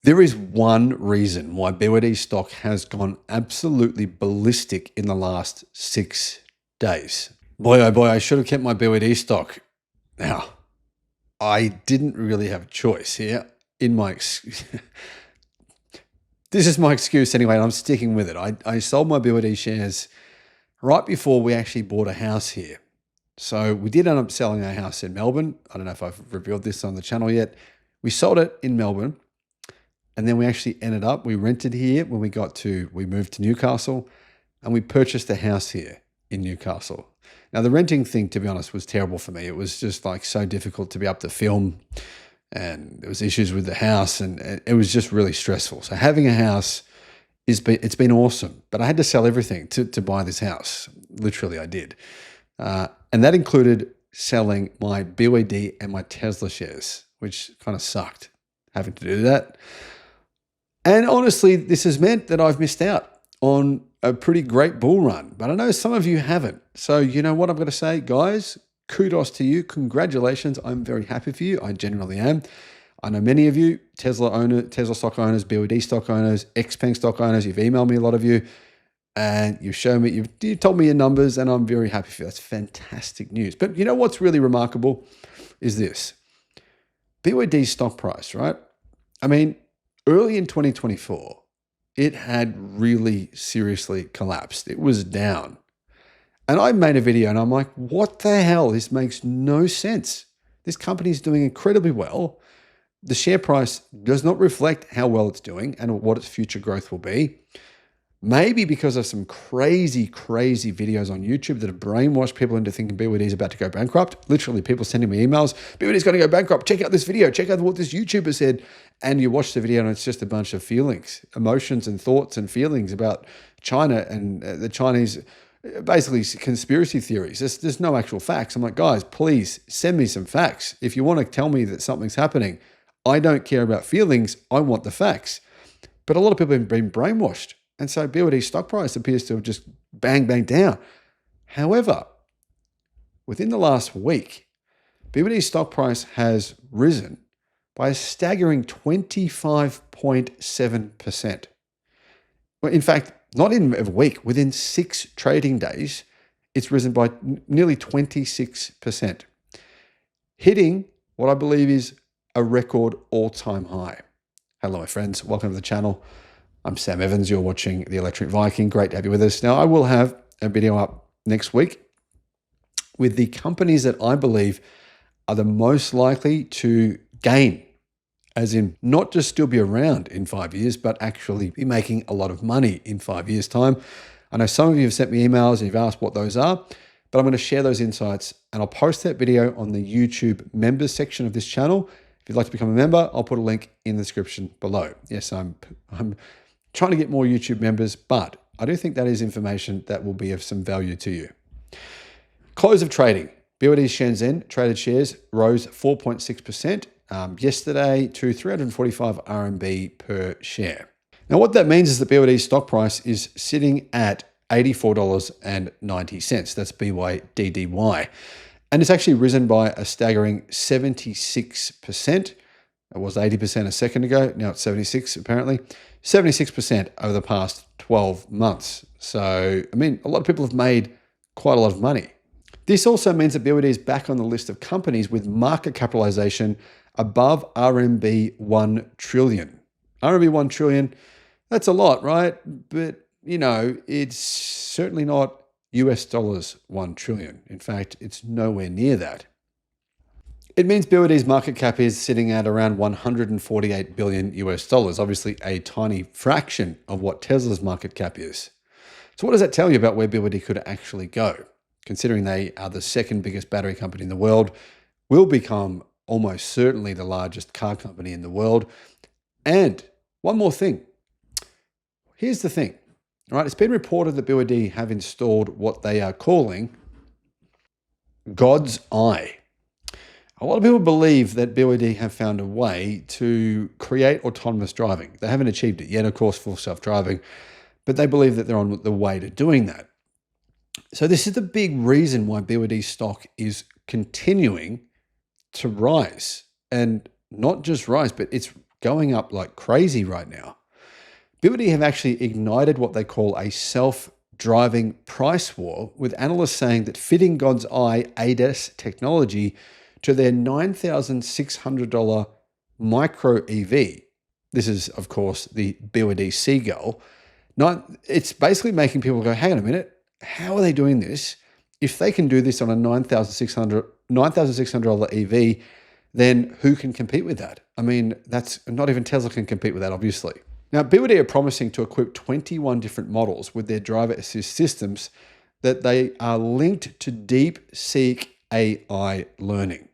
There is one reason why BYD stock has gone absolutely ballistic in the last 6 days. Boy, oh boy, I should have kept my BYD stock. Now, I didn't really have a choice here in my this is my excuse anyway, and I'm sticking with it. I sold my BYD shares right before we actually bought a house here. So we did end up selling our house in Melbourne. I don't know if I've revealed this on the channel yet. We sold it in Melbourne, and then we actually we rented here when we moved to Newcastle, and we purchased a house here in Newcastle. Now, the renting thing, to be honest, was terrible for me. It was just like so difficult to be up to film, and there was issues with the house, and it was just really stressful. So having a house it's been awesome, but I had to sell everything to buy this house. Literally, I did. And that included selling my BYD and my Tesla shares, which kind of sucked having to do that. And honestly, this has meant that I've missed out on a pretty great bull run, but I know some of you haven't. So you know what I'm going to say, guys? Kudos to you. Congratulations. I'm very happy for you. I genuinely am. I know many of you, Tesla stock owners, BYD stock owners, Xpeng stock owners, you've emailed me, a lot of you, and you've shown me, you've told me your numbers, and I'm very happy for you. That's fantastic news. But you know what's really remarkable is this. BYD's stock price, right? I mean, early in 2024, it had really seriously collapsed. It was down. And I made a video and I'm like, what the hell? This makes no sense. This company is doing incredibly well. The share price does not reflect how well it's doing and what its future growth will be. Maybe because of some crazy videos on YouTube that have brainwashed people into thinking BYD is about to go bankrupt. Literally, people sending me emails, BYD is going to go bankrupt. Check out this video. Check out what this YouTuber said. And you watch the video and it's just a bunch of feelings, emotions and thoughts and feelings about China and the Chinese, basically conspiracy theories. There's no actual facts. I'm like, guys, please send me some facts. If you want to tell me that something's happening, I don't care about feelings. I want the facts. But a lot of people have been brainwashed. And so BYD's stock price appears to have just bang down. However, within the last week, BYD's stock price has risen by a staggering 25.7%. Well, in fact, not in a week, within 6 trading days, it's risen by nearly 26%, hitting what I believe is a record all-time high. Hello, my friends. Welcome to the channel. I'm Sam Evans. You're watching the Electric Viking. Great to have you with us. Now, I will have a video up next week with the companies that I believe are the most likely to gain, as in not just still be around in 5 years, but actually be making a lot of money in 5 years' time. I know some of you have sent me emails and you've asked what those are, but I'm going to share those insights and I'll post that video on the YouTube members section of this channel. If you'd like to become a member, I'll put a link in the description below. Yes, I'm trying to get more YouTube members, but I do think that is information that will be of some value to you. Close of trading. BYD's Shenzhen traded shares rose 4.6% yesterday to 345 RMB per share. Now, what that means is that BYD's stock price is sitting at $84.90. That's BYDDY. And it's actually risen by a staggering 76%. It was 80% a second ago. Now it's 76 apparently. 76% over the past 12 months. So, I mean, a lot of people have made quite a lot of money. This also means that BYD is back on the list of companies with market capitalization above RMB 1 trillion. RMB 1 trillion, that's a lot, right? But, you know, it's certainly not US dollars 1 trillion. In fact, it's nowhere near that. It means BYD's market cap is sitting at around 148 billion US dollars, obviously a tiny fraction of what Tesla's market cap is. So what does that tell you about where BYD could actually go? Considering they are the second biggest battery company in the world, will become almost certainly the largest car company in the world. And one more thing. Here's the thing, right? It's been reported that BYD have installed what they are calling God's Eye. A lot of people believe that BYD have found a way to create autonomous driving. They haven't achieved it yet, of course, full self-driving, but they believe that they're on the way to doing that. So this is the big reason why BYD stock is continuing to rise, and not just rise, but it's going up like crazy right now. BYD have actually ignited what they call a self-driving price war, with analysts saying that fitting God's Eye ADAS technology to their $9,600 micro EV, this is, of course, the BYD Seagull, it's basically making people go, hang on a minute, how are they doing this? If they can do this on a $9,600 EV, then who can compete with that? I mean, that's not even Tesla can compete with that, obviously. Now, BYD are promising to equip 21 different models with their driver assist systems that they are linked to DeepSeek AI learning.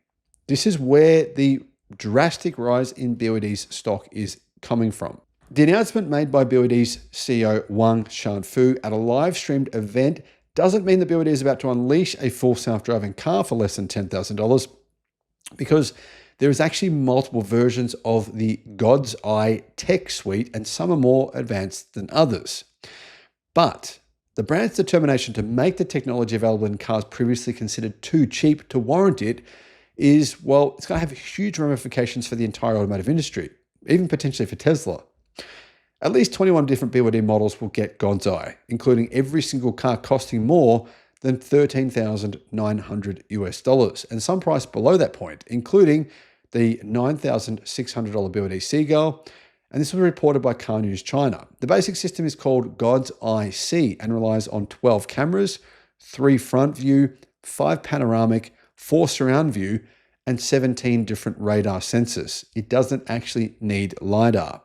This is where the drastic rise in BYD's stock is coming from. The announcement made by BYD's CEO Wang Shanfu at a live-streamed event doesn't mean that BYD is about to unleash a full self-driving car for less than $10,000, because there is actually multiple versions of the God's Eye tech suite, and some are more advanced than others. But the brand's determination to make the technology available in cars previously considered too cheap to warrant it is, well, it's going to have huge ramifications for the entire automotive industry, even potentially for Tesla. At least 21 different BYD models will get God's Eye, including every single car costing more than $13,900 US, and some priced below that point, including the $9,600 BYD Seagull, and this was reported by Car News China. The basic system is called God's Eye C and relies on 12 cameras, 3 front view, 5 panoramic, 4 surround view, and 17 different radar sensors. It doesn't actually need LiDAR.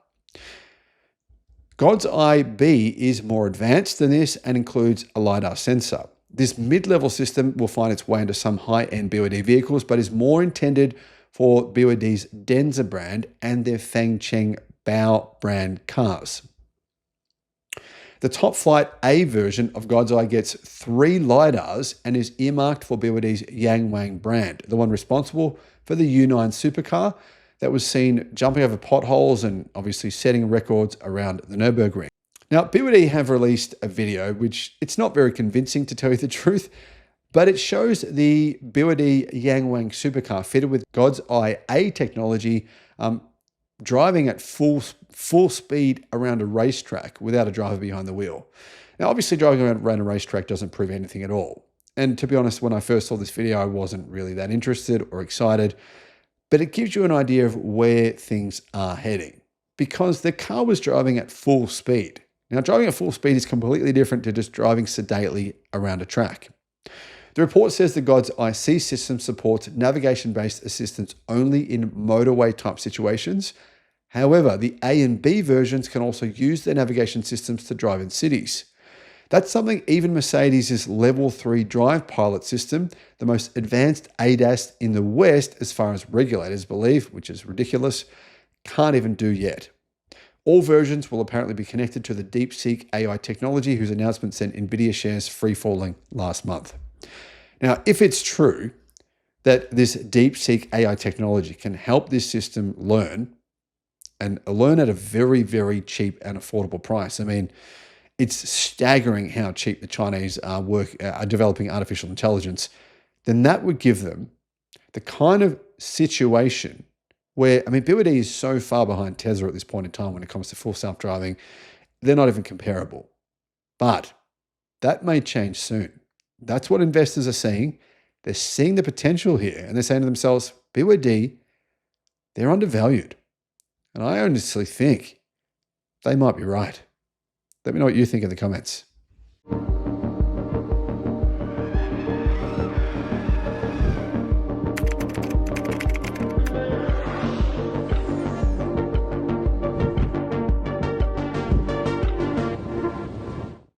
God's Eye B is more advanced than this and includes a LiDAR sensor. This mid-level system will find its way into some high-end BYD vehicles, but is more intended for BYD's Denza brand and their Fengcheng Bao brand cars. The top flight A version of God's Eye gets 3 LiDARs and is earmarked for BYD's Yangwang brand, the one responsible for the U9 supercar that was seen jumping over potholes and obviously setting records around the Nürburgring. Now, BYD have released a video, which it's not very convincing to tell you the truth, but it shows the BYD Yangwang supercar fitted with God's Eye A technology, driving at full speed around a racetrack without a driver behind the wheel. Now, obviously, driving around a racetrack doesn't prove anything at all. And to be honest, when I first saw this video, I wasn't really that interested or excited, but it gives you an idea of where things are heading, because the car was driving at full speed. Now, driving at full speed is completely different to just driving sedately around a track. The report says the God's Eye C system supports navigation-based assistance only in motorway-type situations. However, the A and B versions can also use their navigation systems to drive in cities. That's something even Mercedes' Level 3 Drive Pilot system, the most advanced ADAS in the West as far as regulators believe, which is ridiculous, can't even do yet. All versions will apparently be connected to the DeepSeek AI technology, whose announcement sent NVIDIA shares free-falling last month. Now, if it's true that this DeepSeek AI technology can help this system learn, and learn at a very, very cheap and affordable price, I mean, it's staggering how cheap the Chinese are developing artificial intelligence, then that would give them the kind of situation where, I mean, BYD is so far behind Tesla at this point in time when it comes to full self-driving, they're not even comparable. But that may change soon. That's what investors are seeing. They're seeing the potential here, and they're saying to themselves, BYD, they're undervalued. And I honestly think they might be right. Let me know what you think in the comments.